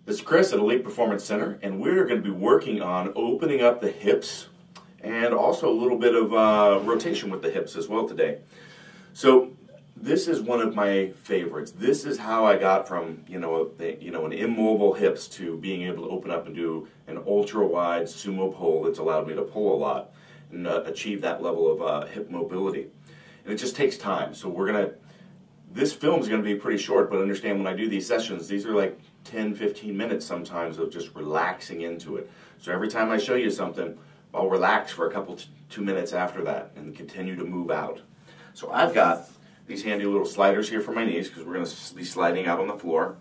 This is Chris at Elite Performance Center, and we're going to be working on opening up the hips and also a little bit of rotation with the hips as well today. So this is one of my favorites. This is how I got from an immobile hips to being able to open up and do an ultra wide sumo pull that's allowed me to pull a lot and achieve that level of hip mobility. And it just takes time. So this film is going to be pretty short, but understand when I do these sessions, these are like 10-15 minutes sometimes of just relaxing into it. So every time I show you something, I'll relax for a couple 2 minutes after that and continue to move out. So I've got these handy little sliders here for my knees because we're going to be sliding out on the floor.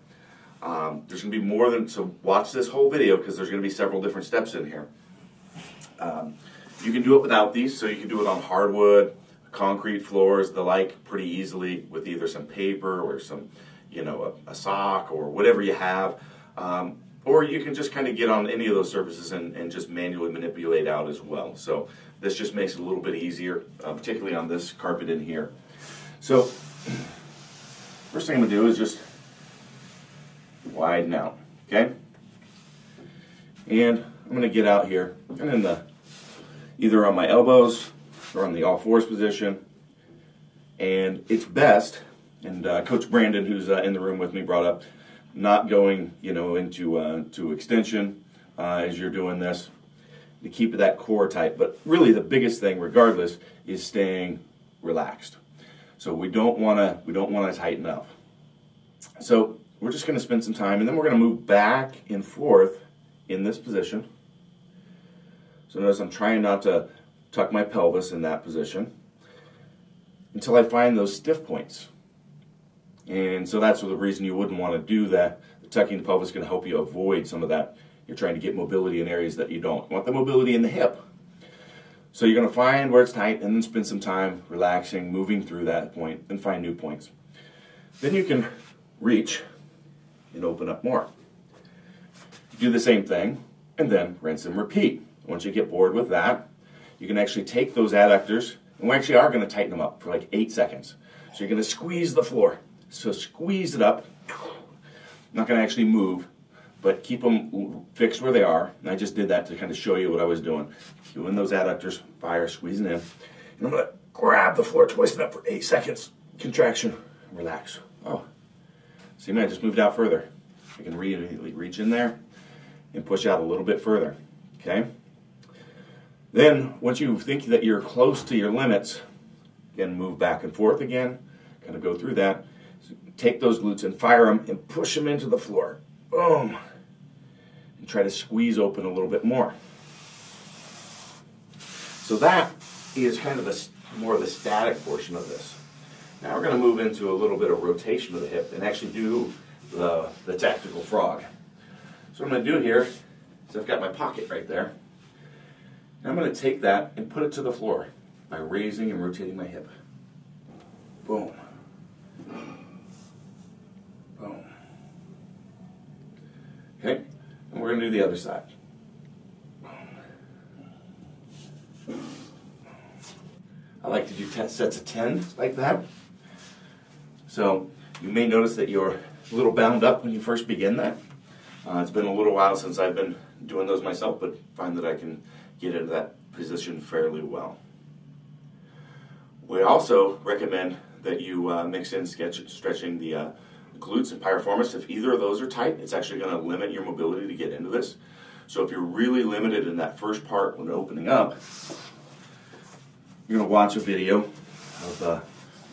There's going to be more than, so watch this whole video because there's going to be several different steps in here. You can do it without these, so you can do it on hardwood, concrete floors, the like, pretty easily with either some paper or some, a sock or whatever you have. Or you can just kind of get on any of those surfaces and just manually manipulate out as well. So this just makes it a little bit easier, particularly on this carpet in here. So first thing I'm going to do is just widen out, okay? And I'm going to get out here and in either on my elbows or on the all fours position. And it's best, and Coach Brandon, who's in the room with me, brought up not going, into extension as you're doing this to keep that core tight. But really, the biggest thing, regardless, is staying relaxed. So we don't want to tighten up. So we're just going to spend some time, and then we're going to move back and forth in this position. So notice I'm trying not to tuck my pelvis in that position until I find those stiff points. And so that's the reason you wouldn't want to do that. The tucking the pelvis is going to help you avoid some of that. You're trying to get mobility in areas that you don't. You want the mobility in the hip. So you're going to find where it's tight and then spend some time relaxing, moving through that point, and find new points. Then you can reach and open up more. Do the same thing and then rinse and repeat. Once you get bored with that, you can actually take those adductors, and we actually are going to tighten them up for like 8 seconds. So you're going to squeeze the floor. So squeeze it up. Not going to actually move, but keep them fixed where they are. And I just did that to kind of show you what I was doing. Doing those adductors, fire, squeezing in. And I'm going to grab the floor, twist it up for 8 seconds. Contraction, relax. Oh, see, man, I just moved out further. I can reach in there and push out a little bit further. Okay? Then, once you think that you're close to your limits, again, move back and forth again, kind of go through that. So take those glutes and fire them and push them into the floor. Boom. And try to squeeze open a little bit more. So that is kind of more of the static portion of this. Now we're going to move into a little bit of rotation of the hip and actually do the tactical frog. So what I'm going to do here is I've got my pocket right there. And I'm going to take that and put it to the floor by raising and rotating my hip. Boom. Boom. Okay, and we're going to do the other side. I like to do 10 sets of 10 like that. So you may notice that you're a little bound up when you first begin that. It's been a little while since I've been doing those myself, but find that I can get into that position fairly well. We also recommend that you mix in stretching the glutes and piriformis. If either of those are tight, it's actually going to limit your mobility to get into this. So if you're really limited in that first part when opening up, you're going to watch a video of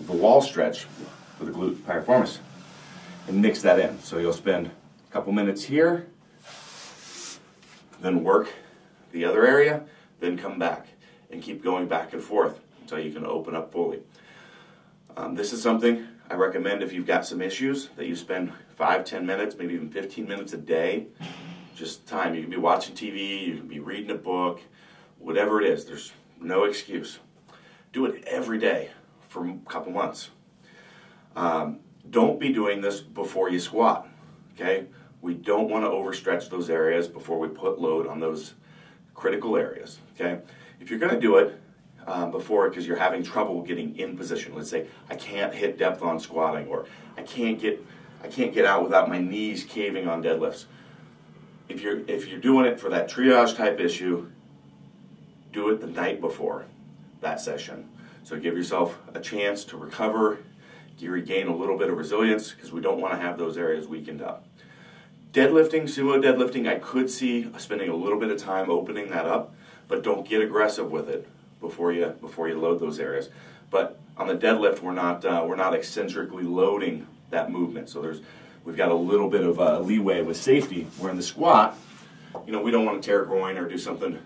the wall stretch for the glute piriformis and mix that in. So you'll spend a couple minutes here, then work the other area, then come back and keep going back and forth until you can open up fully. This is something I recommend if you've got some issues that you spend 5-10 minutes, maybe even 15 minutes a day. Just time. You can be watching TV, you can be reading a book, whatever it is. There's no excuse. Do it every day for a couple months. Don't be doing this before you squat. Okay? We don't want to overstretch those areas before we put load on those critical areas. Okay? If you're going to do it before because you're having trouble getting in position, let's say I can't hit depth on squatting, or I can't get out without my knees caving on deadlifts. if you're doing it for that triage type issue, do it the night before that session. So give yourself a chance to recover, you regain a little bit of resilience, because we don't want to have those areas weakened up. Deadlifting, sumo deadlifting, I could see spending a little bit of time opening that up, but don't get aggressive with it before you load those areas. But on the deadlift, we're not eccentrically loading that movement, so we've got a little bit of leeway with safety. Where in the squat, we don't want to tear a groin or do something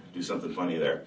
funny there.